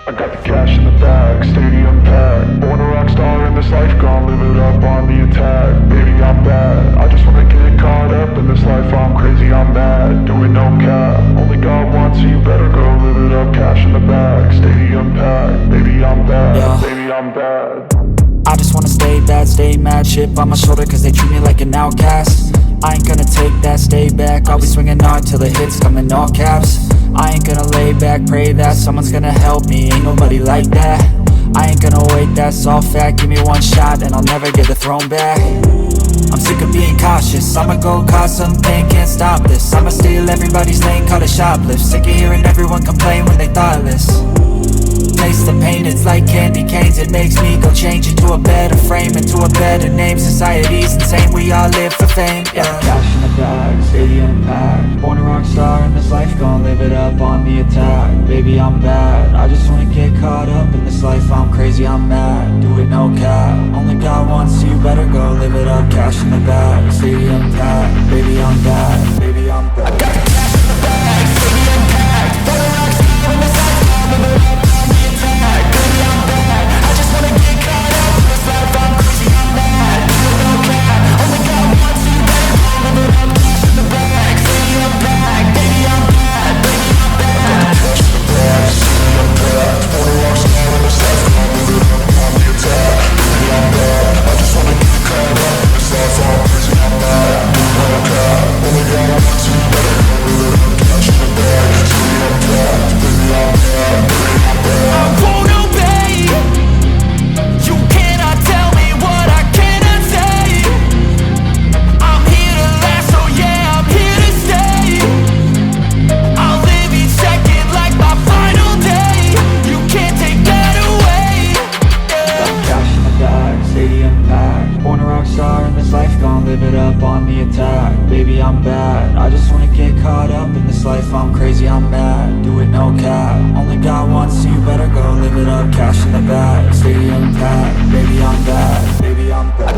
I got the cash in the bag, stadium packed. Born a rock star in this life, gon' live it up on the attack. Baby, I'm bad, I just wanna get caught up in this life. I'm crazy, I'm mad, doing no cap. Only God wants you, better go live it up. Cash in the bag, stadium packed. Baby, I'm bad, Yeah. baby, I'm bad. I just wanna stay bad, stay mad. Chip on my shoulder cause they treat me like an outcast. I ain't gonna take that, stay back. I'll be swinging hard till the hits come in all caps. I ain't gonna lay back, pray that someone's gonna help me. Ain't nobody like that. I ain't gonna wait, that's all fact. Give me one shot and I'll never get the throne back. I'm sick of being cautious, I'ma go cause some pain, can't stop this. I'ma steal everybody's lane, call it shoplift. Sick of hearing everyone complain when they thoughtless. Taste the pain, it's like candy canes. It makes me go change into a better frame, into a better name. Society's insane, we all live for fame, yeah. Cash in the bag, stadium packed. Born a rock star in this life, gon' live it up on the attack. Baby, I'm bad, I just wanna get caught up in this life. I'm crazy, I'm mad, do it no cap. Only God wants you, better go live it up. Cash in the bag, stadium packed. Baby, I'm bad, baby, I'm bad. I got the cash in the bag, stadium packed. Born a rock star in this life, gon' live it up. Baby, I'm bad, I just wanna get caught up in this life. I'm crazy, I'm mad, do it no cap. Only God wants you, better go live it up. Cash in the bag, stadium packed. Baby, I'm bad, baby, I'm bad. Cash in the bag, stadium packed. Born a rock star in this life, gon' live it up on the attack. Baby, I'm bad, I just wanna get caught up in this life. I'm crazy, I'm mad, do it no cap. Only God wants you, better go live it up. Cash in the bag, stadium packed. Baby, I'm bad, baby, I'm bad. I won't obey. You cannot tell me what I cannot say. I'm here to last, so yeah, I'm here to stay. I'll live each second like my final day. You can't take that away, yeah. Cash in the bag, stadium packed. Born a rock star in this life, gon' live it up on the attack. Baby, I'm bad, I just wanna get caught up in this life. I'm crazy, I'm mad, do it no cap. Only God wants you, better go live it up. Cash in the bag, stadium packed. Baby, I'm bad, baby, I'm bad.